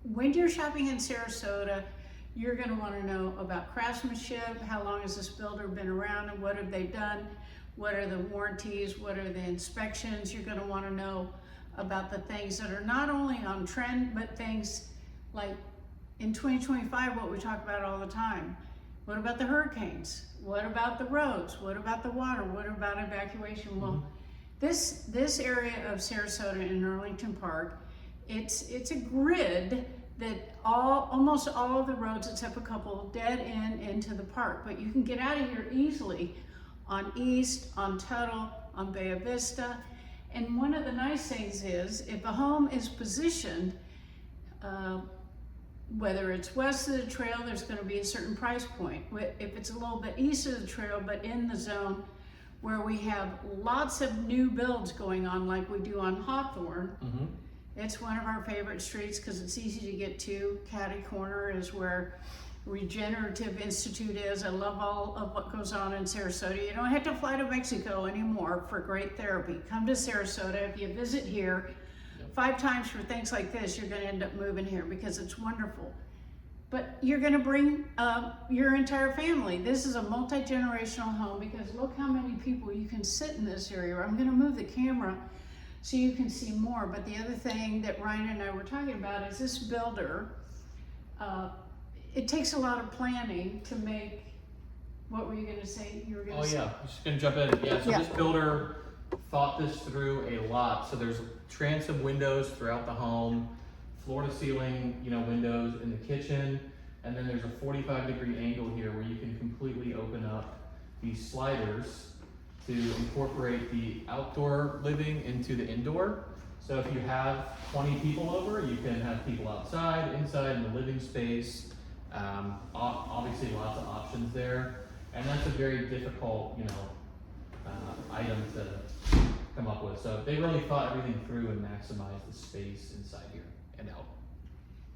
when you're shopping in Sarasota, you're going to want to know about craftsmanship, how long has this builder been around and what have they done, what are the warranties, what are the inspections. You're going to want to know about the things that are not only on trend, but things like in 2025, what we talk about all the time. What about the hurricanes? What about the roads? What about the water? What about evacuation? Well, this area of Sarasota in Arlington Park, it's a grid that almost all of the roads except a couple dead end into the park, but you can get out of here easily on East, on Tuttle, on Bay Vista. And one of the nice things is if a home is positioned, whether it's west of the trail, there's going to be a certain price point. If it's a little bit east of the trail, but in the zone where we have lots of new builds going on, like we do on Hawthorne, it's one of our favorite streets because it's easy to get to. Caddy Corner is where Regenerative Institute is. I love all of what goes on in Sarasota. You don't have to fly to Mexico anymore for great therapy. Come to Sarasota. If you visit here 5 times for things like this, you're going to end up moving here because it's wonderful. But you're going to bring your entire family. This is a multi-generational home because look how many people you can sit in this area. I'm going to move the camera so you can see more. But the other thing that Ryan and I were talking about is this builder, it takes a lot of planning to make, what were you going to say? You were going to say? I'm just going to jump in. So this builder thought this through a lot. So there's transom windows throughout the home, floor to ceiling, windows in the kitchen, and then there's a 45-degree angle here where you can completely open up these sliders to incorporate the outdoor living into the indoor. So if you have 20 people over, you can have people outside, inside in the living space. Obviously lots of options there, and that's a very difficult, item to come up with. So they really thought everything through and maximized the space inside here and out.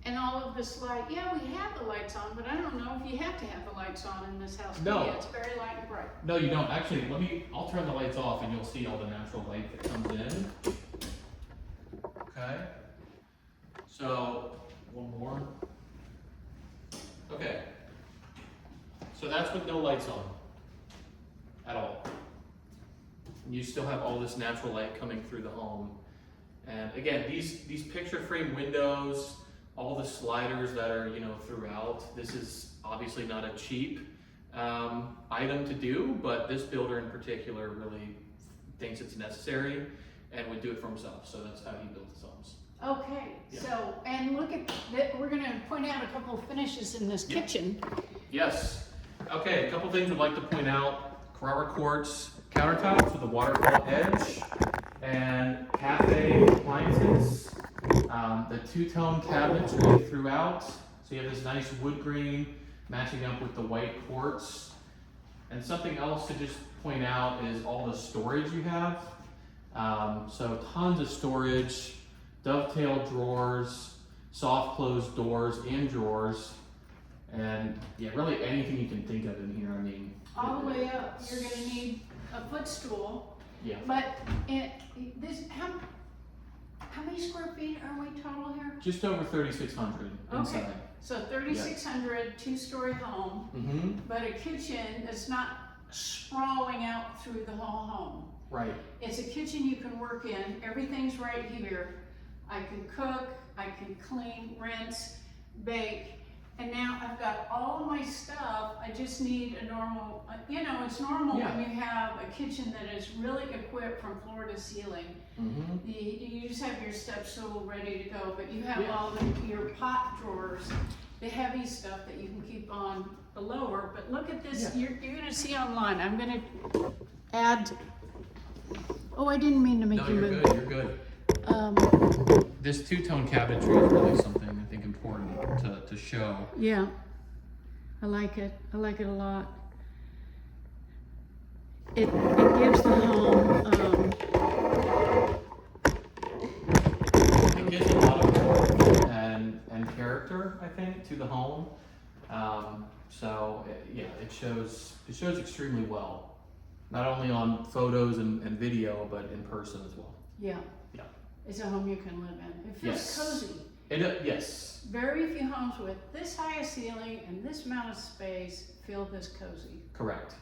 And all of this light, we have the lights on, but I don't know if you have to have the lights on in this house. No. It's very light and bright. No, you don't. Actually, I'll turn the lights off and you'll see all the natural light that comes in. Okay. So, one more. Okay. So that's with no lights on at all. And you still have all this natural light coming through the home. And again, these picture frame windows, all the sliders that are, throughout, this is obviously not a cheap item to do, but this builder in particular really thinks it's necessary and would do it for himself. So that's how he built his homes. Okay, Yeah. so, and look at that, we're gonna point out a couple of finishes in this kitchen. Yes. Okay, a couple things I'd like to point out. Carrara quartz countertops with a waterfall edge and cafe appliances. The two-tone cabinetry throughout. So you have this nice wood grain matching up with the white quartz. And something else to just point out is all the storage you have. So tons of storage, dovetail drawers, soft closed doors and drawers. And really anything you can think of in here. I mean, All the way up, you're gonna need a footstool. Yeah. But how many square feet are we total here? Just over 3,600 inside. Okay, so 3,600, 2-story home, but a kitchen that's not sprawling out through the whole home. Right. It's a kitchen you can work in. Everything's right here. I can cook, I can clean, rinse, bake, and now I've got all of my stuff. I just need a normal, it's normal when you have a kitchen that is really equipped from floor to ceiling. You just have your step stool ready to go, but you have all your pot drawers, the heavy stuff that you can keep on the lower. But look at this, you're gonna see online. I'm gonna add, I didn't mean to make you move. No, you're good, you're good. This two-tone cabinetry is really something I think important to show. Yeah, I like it. I like it a lot. It gives the home. It gives a lot of warmth and character, I think, to the home. It shows extremely well, not only on photos and video, but in person as well. Yeah. Yeah. It's a home you can live in. It feels cozy. Yes. Very few homes with this high a ceiling and this amount of space feel this cozy. Correct.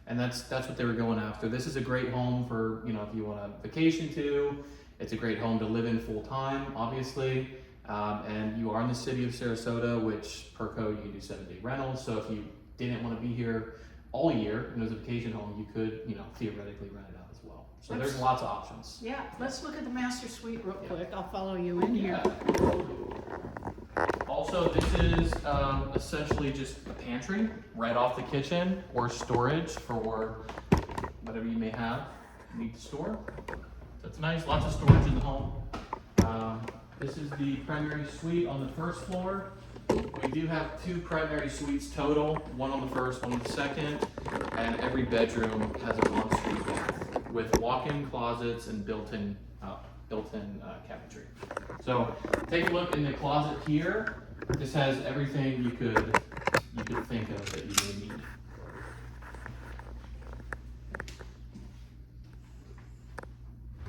And that's what they were going after. This is a great home for, you know, if you want to vacation to. It's a great home to live in full time, obviously. And you are in the city of Sarasota, which per code you can do 7-day rentals. So if you didn't want to be here all year and it was a vacation home, you could, you know, theoretically rent it out as well. So there's lots of options. Yeah, let's look at the master suite real quick. I'll follow you in here. Also, this is essentially just a pantry right off the kitchen, or storage for whatever you may have need to store. That's nice, lots of storage in the home. This is the primary suite on the first floor. We do have 2 primary suites total, one on the first, one on the second, and every bedroom has an ensuite bath with walk-in closets and built-in cabinetry. So take a look in the closet here. This has everything you could think of that you may need.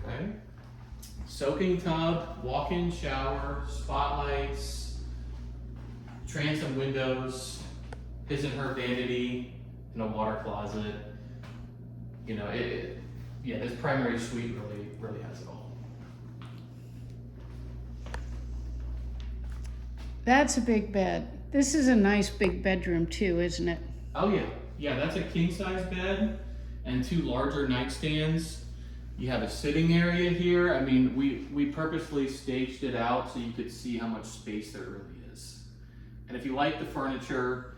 Okay. Soaking tub, walk-in shower, spotlights, transom windows, his and her vanity, and a water closet. You know, this primary suite really has it all. That's a big bed. This is a nice big bedroom too, isn't it? Oh yeah. Yeah, that's a king size bed and 2 larger nightstands. You have a sitting area here. I mean, we purposely staged it out so you could see how much space there really is. And if you like the furniture,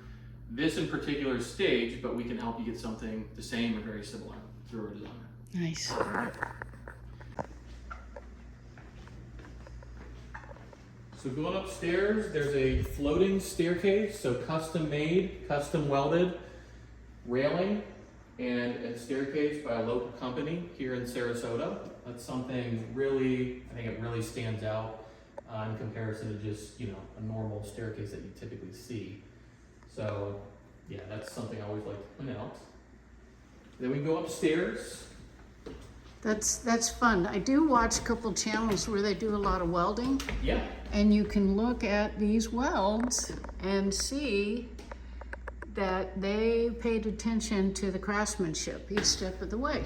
this in particular is staged, but we can help you get something the same or very similar through our designer. Nice. So going upstairs, there's a floating staircase, so custom made, custom welded railing and a staircase by a local company here in Sarasota. That's something really, I think it really stands out in comparison to just, you know, a normal staircase that you typically see. So yeah, that's something I always like to point out. Then we go upstairs. That's fun. I do watch a couple channels where they do a lot of welding. Yeah. And you can look at these welds and see that they paid attention to the craftsmanship each step of the way.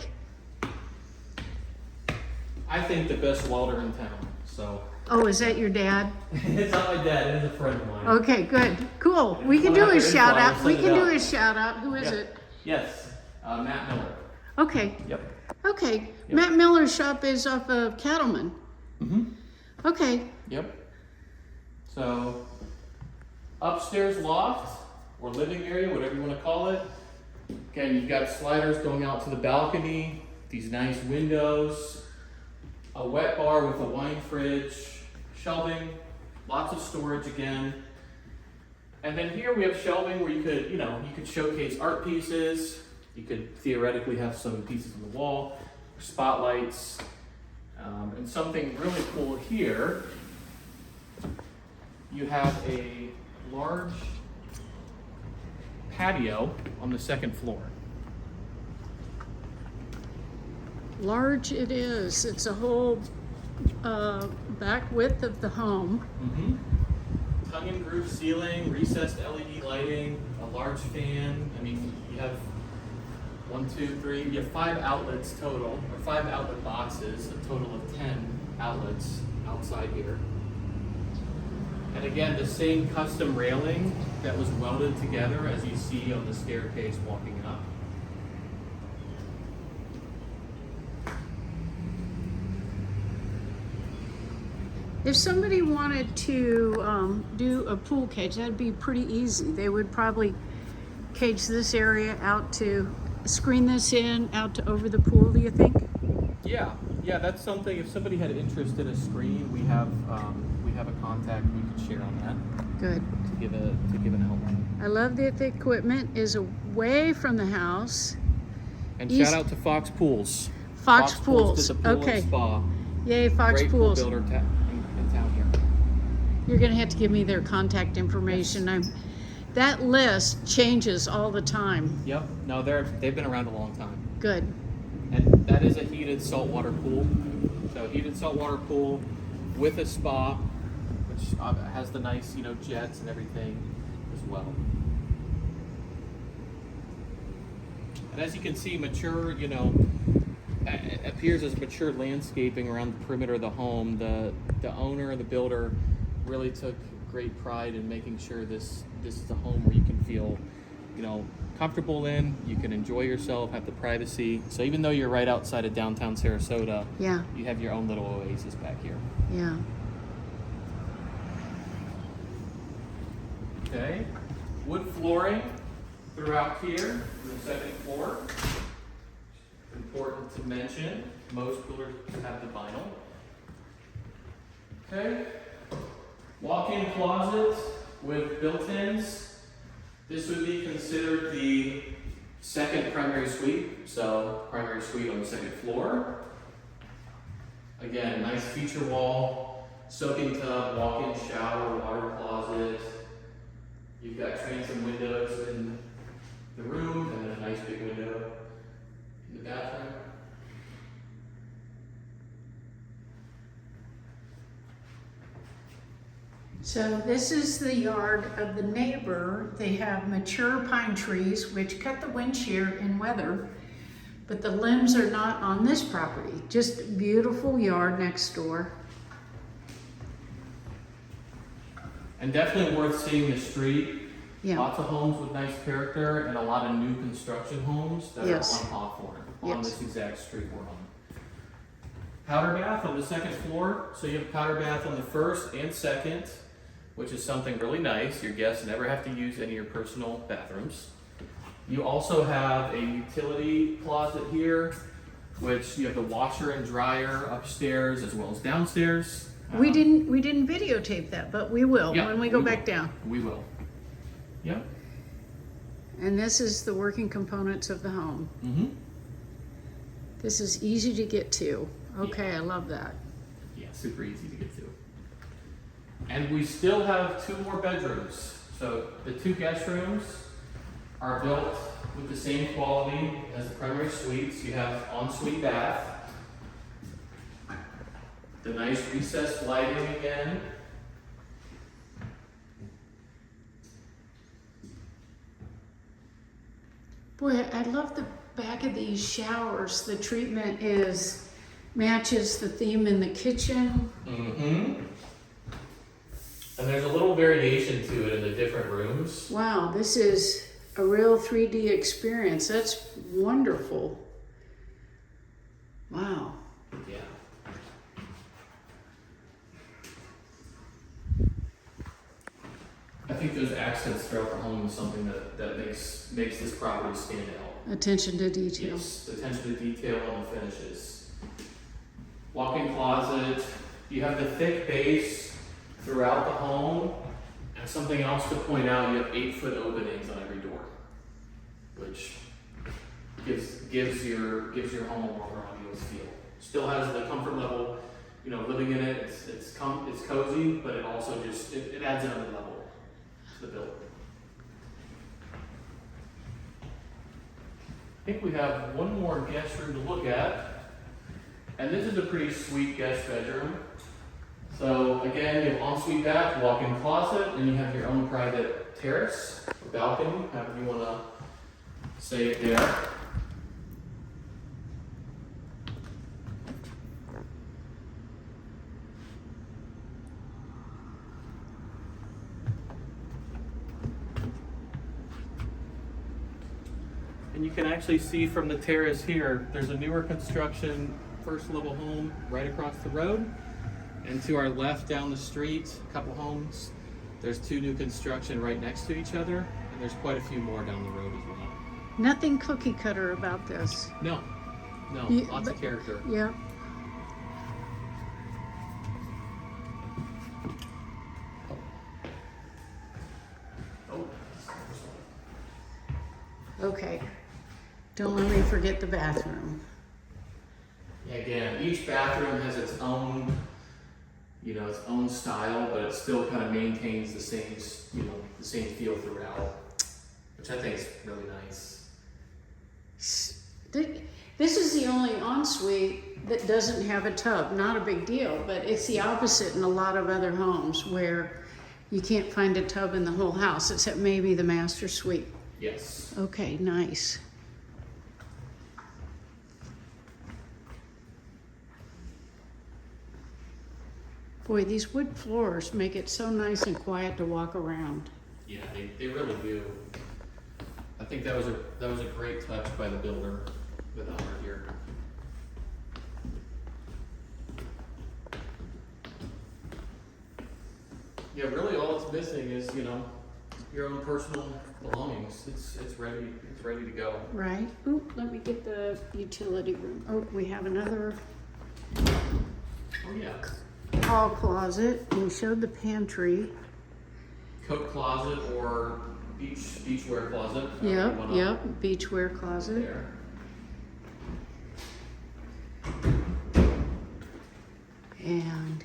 I think the best welder in town, so. Oh, is that your dad? It's not my dad, it is a friend of mine. Okay, good, cool. We can do a shout out. Who is it? Yes, Matt Miller. Okay. Yep. Okay, Yep. Matt Miller's shop is off of Cattleman. Mm-hmm. Okay. Yep. So, upstairs loft, or living area, whatever you want to call it. Again, you've got sliders going out to the balcony, these nice windows, a wet bar with a wine fridge, shelving, lots of storage again. And then here we have shelving where you could showcase art pieces. You could theoretically have some pieces on the wall, spotlights, and something really cool here. You have a large patio on the second floor. Large it is. It's a whole back width of the home. Mm-hmm. Tongue and groove ceiling, recessed LED lighting, a large fan. I mean, you have 1, 2, 3. You have 5 outlets total, or 5 outlet boxes, a total of 10 outlets outside here. And again, the same custom railing that was welded together as you see on the staircase walking up. If somebody wanted to do a pool cage, that'd be pretty easy. They would probably cage this area out to, screen this in out to over the pool, do you think? Yeah, that's something. If somebody had interest in a screen, we have a contact we could share on that. Good. To give an outline. I love that the equipment is away from the house. And shout out to Fox Pools. Fox Pools. Did the pool Okay. and spa. Yay, Fox Great Pools. pool builder in town here. You're gonna have to give me their contact information. That list changes all the time. Yep. No, they've been around a long time. Good. And that is a heated saltwater pool. So heated saltwater pool with a spa, which has the nice, you know, jets and everything as well. And as you can see, mature, you know, appears as mature landscaping around the perimeter of the home. The owner, the builder, really took great pride in making sure this is a home where you can feel, you know, comfortable in. You can enjoy yourself, have the privacy. So even though you're right outside of downtown Sarasota, Yeah. you have your own little oasis back here. Yeah. Okay, wood flooring throughout here on the second floor. Important to mention, most builders have the vinyl. Okay, walk-in closet with built-ins. This would be considered the second primary suite, so primary suite on the second floor. Again, nice feature wall, soaking tub, walk-in shower, water closet. You've got transom windows in the room and then a nice big window in the bathroom. So this is the yard of the neighbor. They have mature pine trees which cut the wind shear in weather, but the limbs are not on this property. Just a beautiful yard next door. And definitely worth seeing the street. Yeah. Lots of homes with nice character and a lot of new construction homes that Yes. are on Hawthorne, on Yes. this exact street we're on. Powder bath on the second floor. So you have powder bath on the first and second, which is something really nice. Your guests never have to use any of your personal bathrooms. You also have a utility closet here, which you have the washer and dryer upstairs as well as downstairs. We didn't videotape that, but we will Yeah, when we go we back will. down. We will. Yep. And this is the working components of the home. Mm-hmm. This is easy to get to. Okay, Yeah. I love that. Yeah, super easy to get to. And we still have 2 more bedrooms. So the 2 guest rooms are built with the same quality as the primary suites. You have ensuite bath, the nice recessed lighting again. Boy, I love the back of these showers. The treatment matches the theme in the kitchen. Mm-hmm. And there's a little variation to it in the different rooms. Wow, this is a real 3D experience. That's wonderful. Wow. Yeah. I think those accents throughout the home is something that makes this property stand out. Attention to detail. Yes, attention to detail on the finishes. Walk-in closet. You have the thick base throughout the home. And something else to point out, you have 8-foot openings on every door, which gives your home a more grandiose feel. Still has the comfort level, you know, living in it. It's cozy, but it also just it adds another level to the building. I think we have one more guest room to look at, and this is a pretty sweet guest bedroom. So again, you have ensuite bath, walk-in closet, and you have your own private terrace or balcony, however you want to say it there. And you can actually see from the terrace here, there's a newer construction, first level home right across the road. And to our left down the street, a couple homes, there's 2 new construction right next to each other. And there's quite a few more down the road as well. Nothing cookie cutter about this. No, Yeah, lots of character. Yeah. Oh. Okay. Don't let me forget the bathroom. Again, each bathroom has its own, its own style, but it still kind of maintains the same, the same feel throughout, which I think is really nice. This is the only ensuite that doesn't have a tub. Not a big deal, but it's the opposite in a lot of other homes where you can't find a tub in the whole house, except maybe the master suite. Yes. Okay, nice. Boy, these wood floors make it so nice and quiet to walk around. Yeah, they really do. I think that was a great touch by the builder with the owner here. Yeah, really all it's missing is, you know, your own personal belongings. It's ready to go. Right. Ooh, let me get the utility room. Oh, we have another Oh yeah. hall closet. We showed the pantry. Coat closet or beachwear closet. Yep, beachwear closet. There. And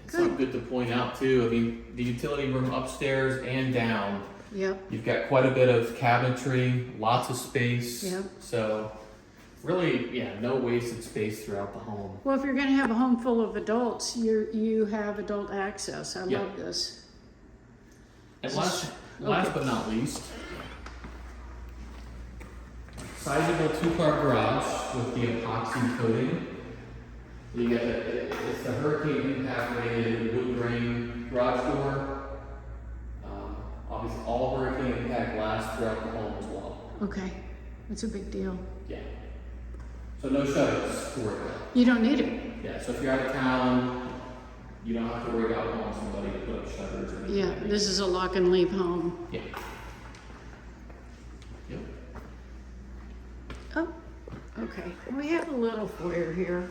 It's something good to point out too. I mean, the utility room upstairs and down. yep, You've got quite a bit of cabinetry, lots of space. Yep. So really, yeah, no wasted space throughout the home. well, if you're gonna have a home full of adults, you have adult access. I Yeah. love this. And last but not least, sizable 2-car garage with the epoxy coating. You get it's the hurricane impact rated wood grain garage door. Obviously, all hurricane impact glass throughout the home as well. Okay, that's a big deal. Yeah. So no shutters to worry about. You don't need it. Yeah. So if you're out of town, you don't have to worry about calling somebody to put up shutters or anything. Yeah, like that. this is a lock and leave home. Yeah. Yep. Oh, okay. We have a little foyer here.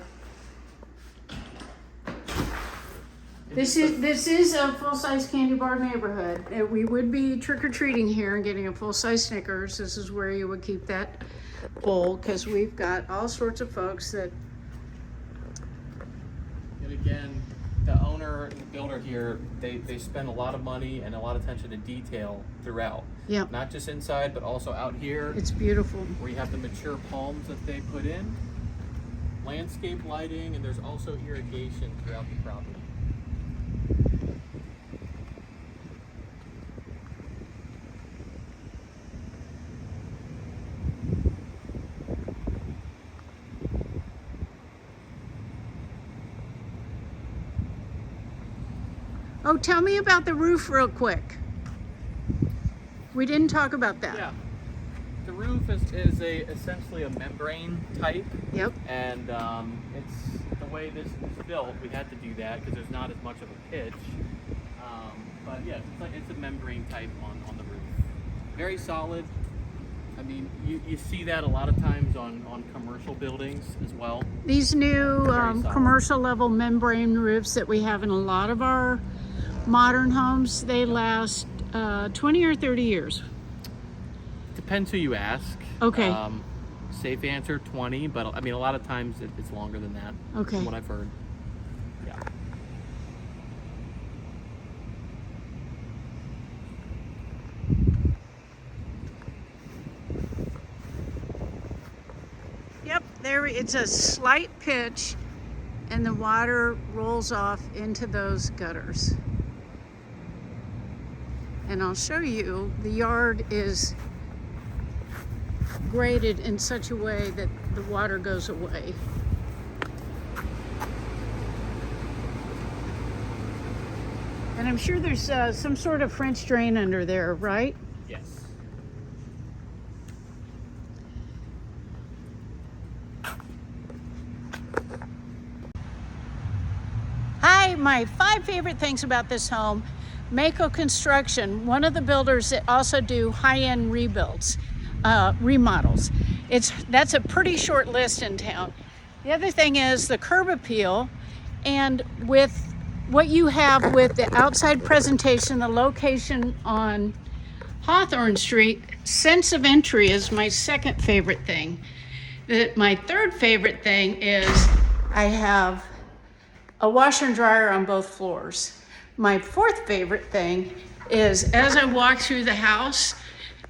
This is a full-size candy bar neighborhood. We would be trick-or-treating here and getting a full-size Snickers. This is where you would keep that bowl, because we've got all sorts of folks that. And again, the owner and the builder here, they spend a lot of money and a lot of attention to detail throughout. Yeah, Not just inside, but also out here, it's beautiful. where you have the mature palms that they put in, landscape lighting, and there's also irrigation throughout the property. Oh, tell me about the roof real quick. We didn't talk about that. Yeah. The roof is essentially a membrane type, Yep. and it's the way this is built. We had to do that because there's not as much of a pitch. But yeah, it's a membrane type on the roof. Very solid. I mean, you see that a lot of times on commercial buildings as well. These new solid. commercial level membrane roofs that we have in a lot of our modern homes, they last 20 or 30 years. Depends who you ask. Okay. Safe answer 20, but I mean a lot of times it's longer than that. Okay. From what I've heard. Yeah. Yep, there it's a slight pitch and the water rolls off into those gutters. And I'll show you, the yard is graded in such a way that the water goes away. And I'm sure there's some sort of French drain under there, right? Yes. Hi, my 5 favorite things about this home. Mako Construction, one of the builders that also do high-end rebuilds, remodels. That's a pretty short list in town. The other thing is the curb appeal, and with what you have with the outside presentation, the location on Hawthorne Street, sense of entry is my second favorite thing. My third favorite thing is I have a washer and dryer on both floors. My fourth favorite thing is as I walk through the house,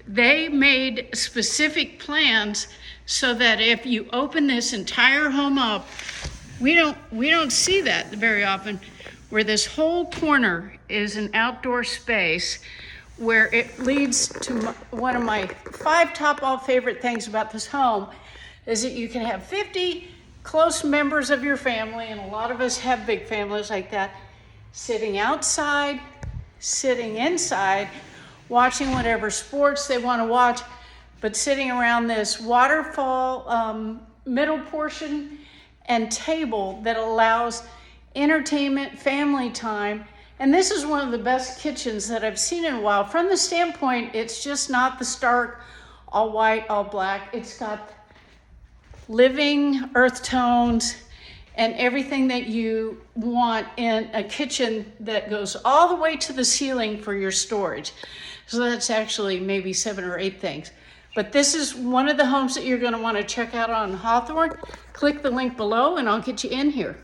they made specific plans so that if you open this entire home up, we don't see that very often, where this whole corner is an outdoor space where it leads to one of my 5 top all favorite things about this home is that you can have 50 close members of your family, and a lot of us have big families like that, sitting outside, sitting inside, watching whatever sports they want to watch, but sitting around this waterfall middle portion and table that allows entertainment, family time. And this is one of the best kitchens that I've seen in a while. From the standpoint, it's just not the stark, all white, all black. It's got living earth tones and everything that you want in a kitchen that goes all the way to the ceiling for your storage. So that's actually maybe 7 or 8 things. But this is one of the homes that you're going to want to check out on Hawthorne. Click the link below and I'll get you in here.